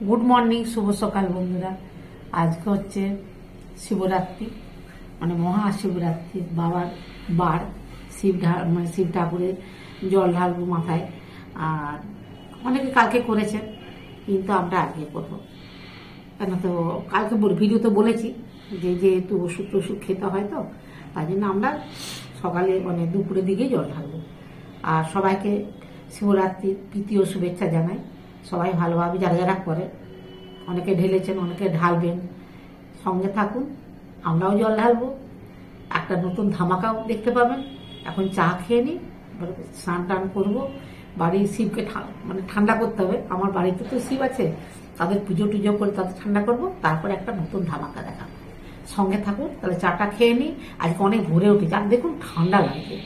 Good morning, শুভ সকাল বন্ধুরা। আজকে হচ্ছে শিবরাত্রি, মানে মহাশিবরাত্রি, বাবার বার। শিব ঠাকুরের জল ঢালবো মাথায়। আর অনেকে কালকে করেছে, কিন্তু আমরা আজকে করবো। কেন তো কালকে ভিডিওতে বলেছি যে যেহেতু ওষুধ টষুধ খেতে হয়, তো তাই জন্য আমরা সকালে মানে দুপুরের দিকেই জল ঢালবো। আর সবাইকে শিবরাত্রির প্রীতি ও শুভেচ্ছা জানাই। সবাই ভালোভাবে যারা যারা করে, অনেকে ঢেলেছেন, অনেকে ঢালবেন, সঙ্গে থাকুন। আমরাও জল ঢালবো, একটা নতুন ধামাকাও দেখতে পাবেন। এখন চা খেয়ে নিই, স্নান টান করবো। বাড়ির শিবকে মানে ঠান্ডা করতে হবে। আমার বাড়িতে তো শিব আছে, তাদের পুজো টুজো করে তাদের ঠান্ডা করবো, তারপরে একটা নতুন ধামাকা দেখাবো। সঙ্গে থাকুন। তাহলে চাটা খেয়ে নিই। আজকে অনেক ভোরে উঠেছি, আর দেখুন ঠান্ডা লাগছে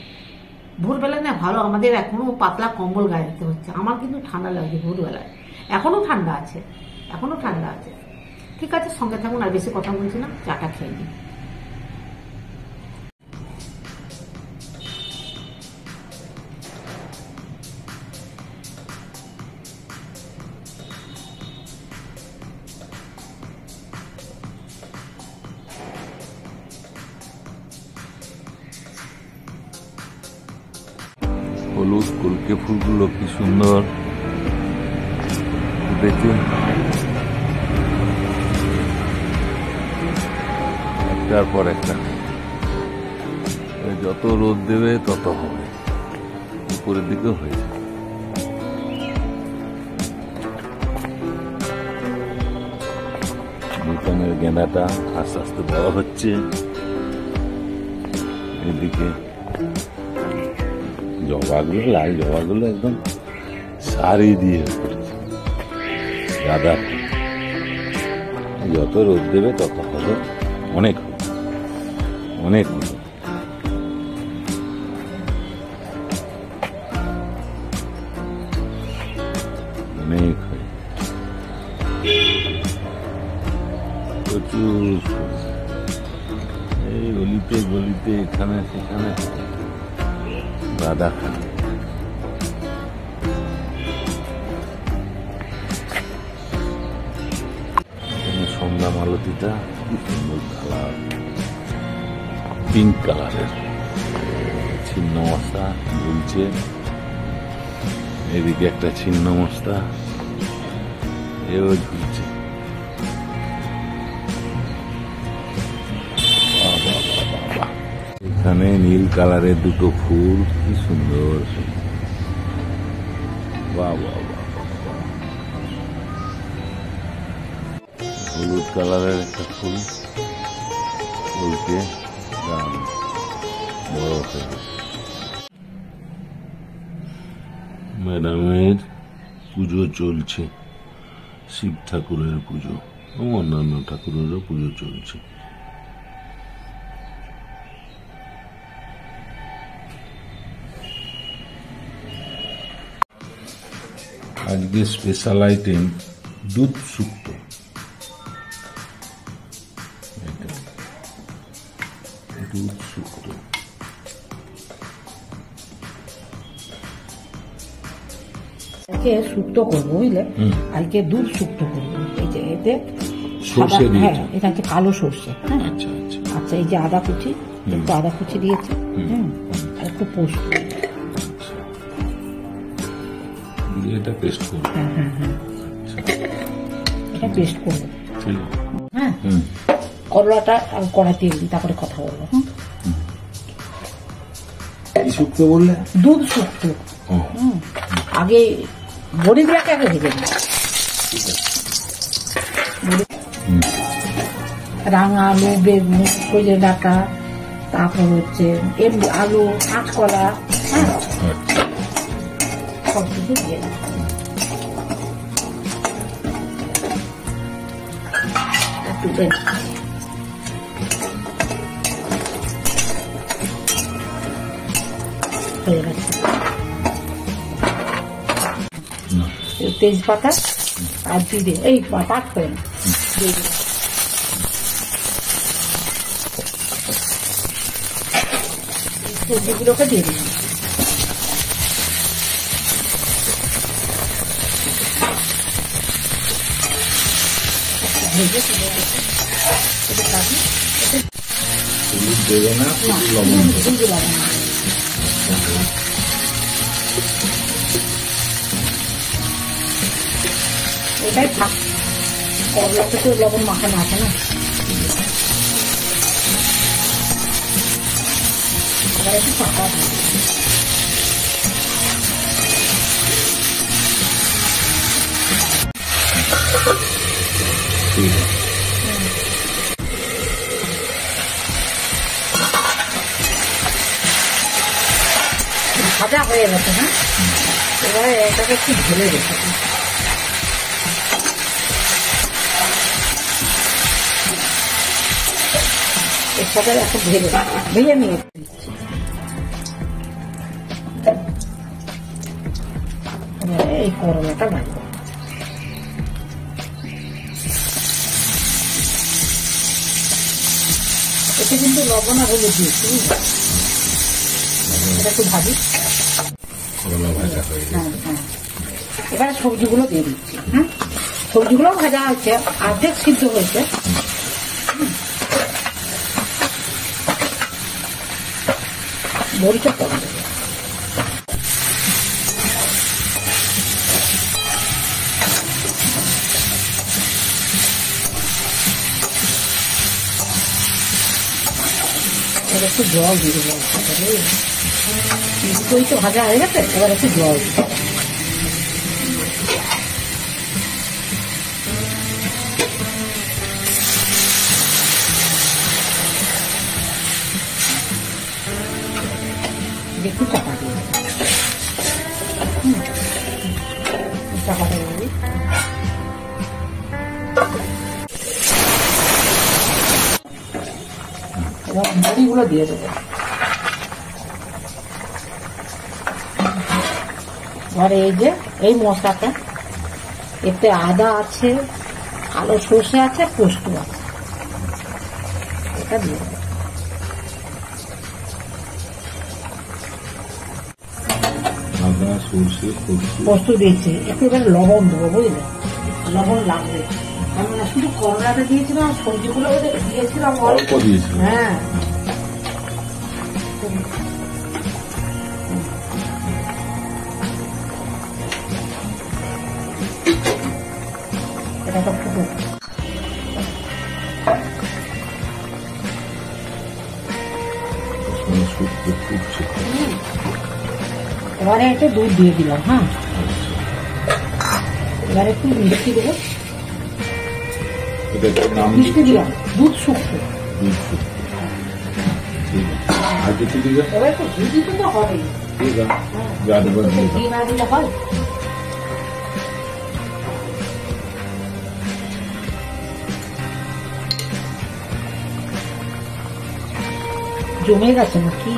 ভোরবেলায় না। ভালো, আমাদের এখনো পাতলা কম্বল গায়ে দিতে হচ্ছে। আমার কিন্তু ঠান্ডা লাগছে ভোরবেলায়, এখনো ঠান্ডা আছে। ঠিক আছে, সঙ্গে থাকুন। আর বেশি কথা বলছি না, চাটা খেয়ে নিই। হলুদ কলকে ফুলগুলো কি সুন্দর ফুটেছে, একটার পর একটা। যত রোদ দেবে তত হবে, উপরের দিকেও হয়েছে। দোকানের গেঁদাটা আস্তে আস্তে বড় হচ্ছে। এদিকে জবাগুলো, লাল জবাগুলো একদম সারি দিয়ে পড়েছে। গাঁদা যত রোদ দেবে তত হবে, অনেক হবে, অনেক হবে। অনেক হয়, প্রচুর। এই গলিতে গলিতে, এখানে সেখানে গাঁদা খান। সন্ধ্যা মালতীটা কি সুন্দর কালার, পিঙ্ক কালারের। ছিন্ন মশা ঝুলছে, এদিকে একটা ছিন্ন মশা এও ঝুলছে। এখানে নীল কালারের দুটো ফুল, কি সুন্দর। বাহ বাহ বাহ। হলুদ কালারের একটা ফুল, ফুলকে বড় হয়ে গেছে। ম্যাডামের পুজো চলছে, শিব ঠাকুরের পুজো, অন্যান্য ঠাকুরেরও পুজো চলছে। আজকে স্পেশাল আইটেম দুধ শুক্তো। দুধ শুক্তো আজকে শুক্তো করবো, বুঝলে? আজকে দুধ শুক্তো করবো। এই যে এতে সর্ষে, হ্যাঁ, এটা হচ্ছে কালো সর্ষে। হ্যাঁ, আচ্ছা আচ্ছা আচ্ছা। এই যে আদা কুচি, একটু আদা কুচি দিয়েছে, আর একটু পোস্ত। এটা পেস্ট করবো। হ্যাঁ, এটা পেস্ট করবো। হ্যাঁ, করলাটা কড়াই তেল দিই, তারপরে কথা বলবো। কি শুক্তো বললে? দুধ শুক্তো। আগে বড়িগুলাকে আগে ভেজে দিই। রাঙা আলু, বেগুন, সজনে ডাঁটা, তারপর হচ্ছে এমনি আলু, কাঁচকলা, হ্যাঁ, সব কিছু দিয়ে দিই। হয়ে গেছে। তেজপাতা আর দিয়ে এই পাট করে দিয়ে দিই। সবজিগুলোকে দিয়ে দিই। ভেজে তুলে রাখবো। একটু কাটি, হলুদ দেবে না, লবণ দেবে। লবণ এটাই থাক, করলাতে তো লবণ মাখানো আছে না। এবার একটু পাকা ঠিক আছে। ভাজা হয়ে গেছে। হ্যাঁ, এবারে এটাকে একটু ঢেলে রেখেছি। এর সাথে একটু ভেজে নিয়ে এই করলাটা ভাজবো। এতে কিন্তু লবণ আর হলুদ দিয়েছি, এটা একটু ভাজি। করলা ভাজা হয়ে গেছে। হ্যাঁ হ্যাঁ, এবার সবজিগুলো দিয়ে দিচ্ছি। হ্যাঁ, সবজিগুলো ভাজা হচ্ছে, অর্ধেক সিদ্ধ হয়েছে। মরিচা কম দেবে। এবার একটু জল দিয়ে দেবো। মিষ্টি তো ভাজা হয়ে গেছে, এবার একটু জল দিতে হবে। একটু চাপা দিয়ে চাপা দিয়ে দিবি। এবার মুড়িগুলো দিয়ে দেবো। আর এই যে এই মশলাটা, এতে আদা আছে, কালো সর্ষে আছে, পোস্ত আছে, এটা দিয়ে দেবো। আদা, সরষে, পোস্ত দিয়েছি, একটু এবার লবণ দেবো, বুঝলে, লবণ লাগবে। আমরা শুধু করলাটা দিয়েছিলাম, সবজিগুলো দিয়েছিলাম অল্প দিয়েছি। হ্যাঁ, এটা তো ফুটুক। শুক্তো ফুটছে। এবারে একটু দুধ দিয়ে দিলাম। হ্যাঁ, এবারে একটু মিষ্টি দেবো। এটা নাম মিষ্টি দিলাম, দুধ শুক্তো। দুধ শুক্তো। ঠিক আছে, আর কিছু দিবে? এবার একটু ঘি দিতে তো হবেই। ঠিক আছে, যা দেবার দিয়ে দাও। ঘি না দিলে হয়? জমে গেছে নাকি?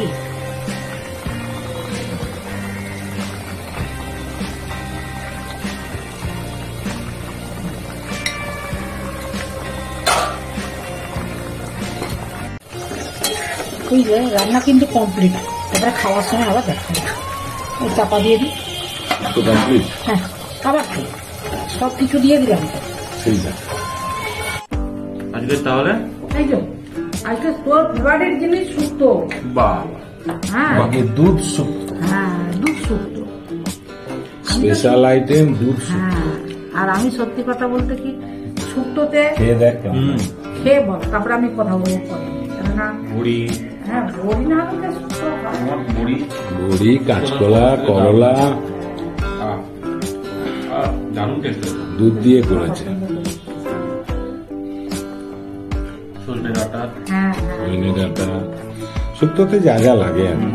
বুঝলে, রান্না কিন্তু কমপ্লিট। এবার খাওয়ার সময় আবার দেখাবো। ওই চাপা দিয়ে দিই। তো কমপ্লিট। হ্যাঁ, আবার খাই, সব কিছু দিয়ে দিলাম তো। ঠিক আছে, আজকে তাহলে এই যে আজকে তোর ফেভারিট জিনিস শুক্তো। বাহ, হ্যাঁ দুধ শুক্তো, হ্যাঁ, দুধ শুক্তো স্পেশাল আইটেম দুধ শুক্তো। হ্যাঁ, আর আমি সত্যি কথা বলতে কি, শুক্তোতে খেয়ে দেখ কেমন। খেয়ে বল, তারপরে আমি কথা বলবো পরে। কেননা বড়ি, হ্যাঁ, বড়ি না হলে শুক্তো হয় না। আমার বড়ি, বড়ি, কাঁচকলা, করলা দারুণ টেস্ট, দুধ দিয়ে করেছে। সজনে ডাঁটা, হ্যাঁ হ্যাঁ, সজনে ডাঁটা, শুক্তোতে যা যা লাগে আর কি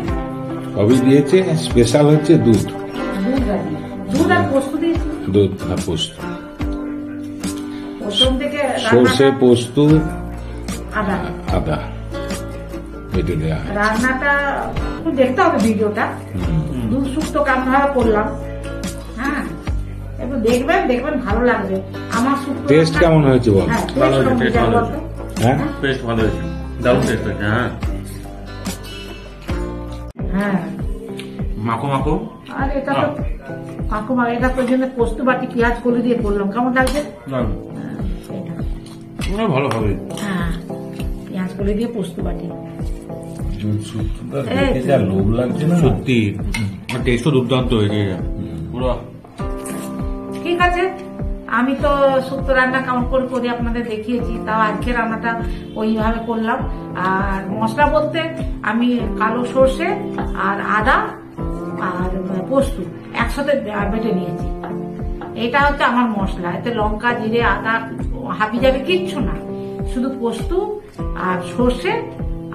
সবই দিয়েছে। স্পেশাল হচ্ছে দুধ, দুধ আর পোস্ত দিয়েছি। দুধ আর পোস্ত, প্রথম থেকে সর্ষে, পোস্ত, আদা। আদা বেটে দেওয়া হয়। রান্নাটা একটু দেখতে হবে ভিডিওটা, দুধ শুক্তো কেমনভাবে করলাম। হ্যাঁ, একটু দেখবেন, দেখবেন ভালো লাগবে। আমার শুক্তো টেস্ট কেমন হয়েছে বল? হ্যাঁ, ভালো taste হয়েছে, কেমন taste ভালো বলতো? হ্যাঁ, টেস্ট ভালো হয়েছে, দারুণ টেস্ট হয়েছে। হ্যাঁ, হ্যাঁ, মাখো মাখো। আর এটা তো কাকুমা, এটা তো জন্য পোস্ত বাটি পেঁয়াজ করে দিয়ে করলাম, কেমন লাগছে? দারুণ। হ্যাঁ, এটা ভালো হবে। হ্যাঁ, পেঁয়াজ করে দিয়ে পোস্ত বাটি। শুক্তোটা দেখে যা লোভ লাগছে না সত্যি টেস্টও দুর্দান্ত হয়েছে পুরো। ঠিক আছে, আমি তো শুক্তো রান্না কেমন করে করি আপনাদের দেখিয়েছি, তাও আজকে রান্নাটা ওইভাবে করলাম। আর মশলা বলতে আমি কালো সর্ষে আর আদা আর পোস্ত একসাথে বেটে নিয়েছি। এটা হচ্ছে আমার মশলা, এতে লঙ্কা জিরে আদা হাবি যাবে কিচ্ছু না, শুধু পোস্ত আর সর্ষে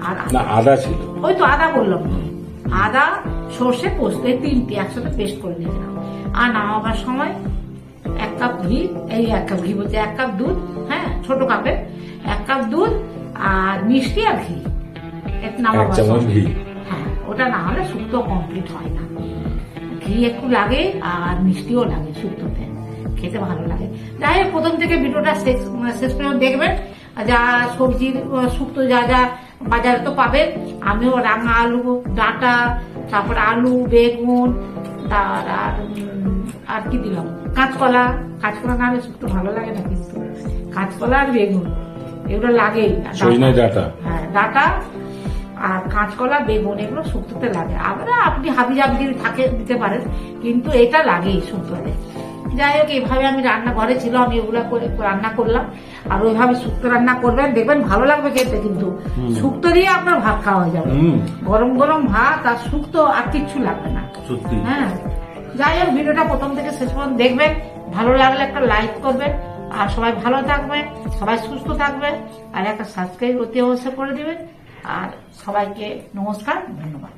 আর না আদা ছিল, ওই তো আদা বললাম, আদা সর্ষে পোস্ত এই তিনটি একসাথে পেস্ট করে নিয়েছিলাম। আর নামাবার সময় 1 কাপ ঘি, এই 1 কাপ ঘি বলতে 1 কাপ দুধ, হ্যাঁ ছোট কাপে 1 কাপ দুধ আর মিষ্টি আর ঘি, এক চামচ ঘি। হ্যাঁ, ওটা না হলে শুক্তো কমপ্লিট হয় না। ঘি একটু লাগে আর মিষ্টিও লাগে, শুক্তোতে খেতে ভালো লাগে। যাই হোক, প্রথম থেকে ভিডিওটা শেষ পর্যন্ত দেখবেন। যা সবজির শুক্তো যা যা বাজারে তো পাবেন, আমিও রাঙা আলু ডাঁটা, তারপর আলু বেগুন, আর কি দিলাম কাঁচকলা না হলে শুক্তো ভালো লাগে না, কিন্তু কাঁচকলা আর বেগুন এগুলো লাগেই। হ্যাঁ, ডাঁটা আর কাঁচকলা বেগুন এগুলো শুক্তোতে লাগে। আমরা আপনি হাবি জাবি থাকে দিতে পারেন, কিন্তু এটা লাগেই শুক্তোতে। যাই হোক, এইভাবে আমি রান্নাঘরে ছিল, আমি এগুলো রান্না করলাম। আর ওইভাবে শুক্তো রান্না করবেন, দেখবেন ভালো লাগবে খেতে। কিন্তু শুক্তো দিয়ে আপনার ভাত খাওয়া হয়ে যাবে, গরম গরম ভাত আর শুক্তো, আর কিচ্ছু লাগবে না। হ্যাঁ, যাই হোক, ভিডিওটা প্রথম থেকে শেষ পর্যন্ত দেখবেন। ভালো লাগলে একটা লাইক করবেন, আর সবাই ভালো থাকবে, সবাই সুস্থ থাকবে, আর একটা সাবস্ক্রাইব অতি অবশ্যই করে দিবেন। আর সবাইকে নমস্কার, ধন্যবাদ।